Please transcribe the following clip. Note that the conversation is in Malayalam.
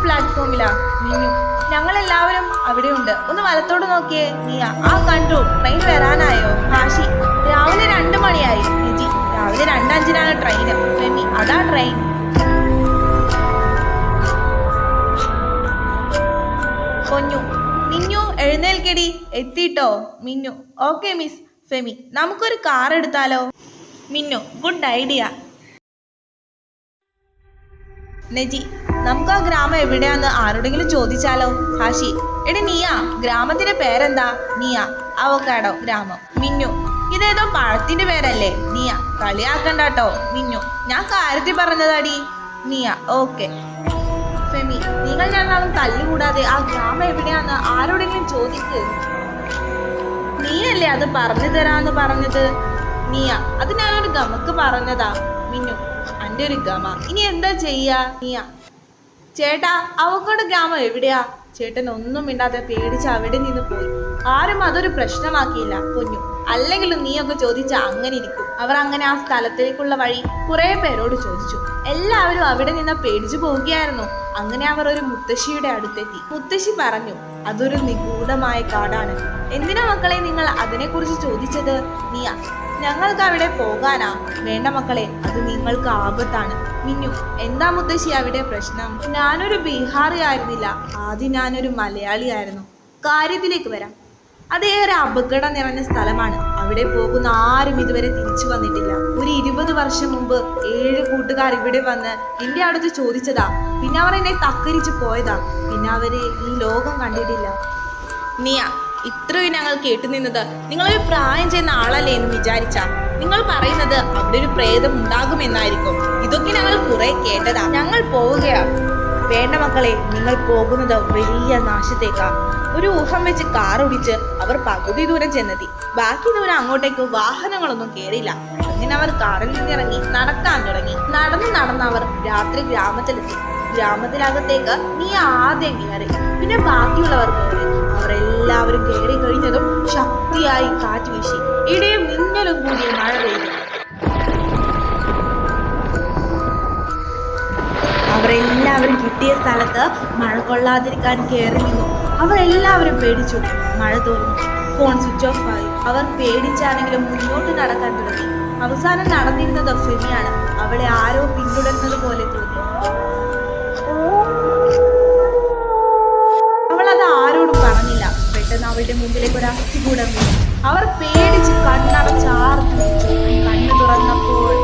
പ്ലാറ്റ്ഫോമിലാ? മിന്നു. ഞങ്ങളെല്ലാവരും അവിടെയുണ്ട്. ഒന്ന് വലത്തോട്ട് നോക്കിയേ. നീയ. ആ കണ്ടു. ട്രെയിൻ വരാനായോ? കാശി. രാവിലെ 2 മണിയായി. നിജി. രാവിലെ 2:05 ട്രെയിന്. ഫെമി. അതാ ട്രെയിൻ. പൊന്നു. മിന്നു എഴുന്നേൽക്കടി. എത്തിട്ടോ? മിന്നു. Okay miss. ഫെമി. നമുക്കൊരു കാർ എടുത്താലോ? മിന്നു. Good idea. നെജി. നമുക്ക് ആ ഗ്രാമം എവിടെയാന്ന് ആരോടെങ്കിലും ചോദിച്ചാലോ? ഹാഷി. എടി നീയ, ഗ്രാമത്തിന്റെ പേരെന്താ? നീയ. അവക്കാഡോ ഗ്രാമം. മിന്നു. ഇതേതോ പഴത്തിന്റെ പേരല്ലേ? നീയ. കളിയാക്കണ്ടാട്ടോ. മിന്നു. ഞാൻ കാര്യത്തിൽ പറഞ്ഞതാടി. നീയ. ഓക്കെ. ഫെമി. നിങ്ങൾ രണ്ടാളും തല്ലുകൂടാതെ ആ ഗ്രാമം എവിടെയാന്ന് ആരോടെങ്കിലും ചോദിക്ക്. നീയല്ലേ അത് പറഞ്ഞു തരാന്ന് പറഞ്ഞത്? നീയ. അത് ഞാനൊരു ഗമക്ക് പറഞ്ഞതാ. മിന്നു. അന്റെ ഒരു ഗമ. ഇനി എന്താ ചെയ്യാ? നീയ. ചേട്ടാ, അവക്കോട് ഗ്രാമം എവിടെയാ? ചേട്ടൻ ഒന്നും മിണ്ടാതെ പേടിച്ച് അവിടെ നിന്ന് പോയി. ആരും അതൊരു പ്രശ്നമാക്കിയില്ല. പൊന്നു. അല്ലെങ്കിലും നീയൊക്കെ ചോദിച്ച അങ്ങനെ ഇരിക്കും. അവർ അങ്ങനെ ആ സ്ഥലത്തേക്കുള്ള വഴി കുറെ പേരോട് ചോദിച്ചു. എല്ലാവരും അവിടെ നിന്ന് പേടിച്ചു പോവുകയായിരുന്നു. അങ്ങനെ അവർ ഒരു മുത്തശ്ശിയുടെ അടുത്തെത്തി. മുത്തശ്ശി പറഞ്ഞു, അതൊരു നിഗൂഢമായ കാടാണ്. എന്തിനാ മക്കളെ നിങ്ങൾ അതിനെക്കുറിച്ച് ചോദിച്ചത്? നീയ. ഞങ്ങൾക്ക് അവിടെ പോകാനാ? വേണ്ട മക്കളെ, അത് നിങ്ങൾക്ക് ആപത്താണ്. മിന്നു. എന്താ മുത്തശ്ശി അവിടെ പ്രശ്നം? ഞാനൊരു ബീഹാറി ആയിരുന്നില്ല, ആദ്യം ഞാനൊരു മലയാളി ആയിരുന്നു. കാര്യത്തിലേക്ക് വരാം. അതേറെ അപകടം നിറഞ്ഞ സ്ഥലമാണ്. അവിടെ പോകുന്ന ആരും ഇതുവരെ തിരിച്ചു വന്നിട്ടില്ല. ഒരു 20 വർഷം മുമ്പ് 7 കൂട്ടുകാർ ഇവിടെ വന്ന് എന്റെ അടുത്ത് ചോദിച്ചതാ. പിന്നെ അവർ എന്നെ തക്കരിച്ചു പോയതാ. പിന്നെ അവര് ഈ ലോകം കണ്ടിട്ടില്ല. നീയ. ഇത്രയും ഞങ്ങൾ കേട്ടുനിന്നത് നിങ്ങളൊരു പ്രായം ചെയ്യുന്ന ആളല്ലേ എന്ന് വിചാരിച്ചാ? നിങ്ങൾ പറയുന്നത് അവിടെ ഒരു പ്രേതം ഉണ്ടാകുമെന്നായിരിക്കും. ഇതൊക്കെ ഞങ്ങൾ കുറെ കേട്ടതാ. ഞങ്ങൾ പോവുകയാ. വേണ്ട മക്കളെ, നിങ്ങൾ പോകുന്നത് വലിയ നാശത്തേക്കാ. ഒരു ഊഹം വെച്ച് കാർ ഓടിച്ച് അവർ പകുതി ദൂരം ചെന്നെത്തി. ബാക്കി ദൂരം അങ്ങോട്ടേക്ക് വാഹനങ്ങളൊന്നും കേറിയില്ല. അങ്ങനെ അവർ കാറിൽ നിന്നിറങ്ങി നടക്കാൻ തുടങ്ങി. നടന്ന് അവർ രാത്രി ഗ്രാമത്തിലെത്തി. ഗ്രാമത്തിനകത്തേക്ക് നീ ആദ്യം കയറി. പിന്നെ ബാക്കിയുള്ളവർ കയറി. അവരെല്ലാവരും കയറി കഴിഞ്ഞതും ശക്തിയായി കാറ്റ് വീശി. ഇടയും മിന്നലും കൂടിയ മഴ പെയ്തു. അവരെല്ലാവരും കിട്ടിയ സ്ഥലത്ത് മഴ കൊള്ളാതിരിക്കാൻ കയറി നിന്നു. അവരെല്ലാവരും പേടിച്ചു. മഴ തോന്നി. ഫോൺ സ്വിച്ച് ഓഫ് ആയി. അവർ പേടിച്ചാണെങ്കിലും മുന്നോട്ട് നടക്കാൻ തുടങ്ങി. അവസാനം നടന്നിരുന്നത് ഫെമിയാണ്. അവളെ ആരോ പിന്തുടരുന്നത് പോലെ തോന്നി. അവൾ അത് ആരോടും പറഞ്ഞില്ല. പെട്ടെന്ന് അവളുടെ മുമ്പിലേക്ക് ഒരു അസ്ഥികൂടം വീണു. അവർ പേടിച്ച് കണ്ണടച്ചാർന്നു വെച്ചു. കണ്ണു തുറന്നപ്പോൾ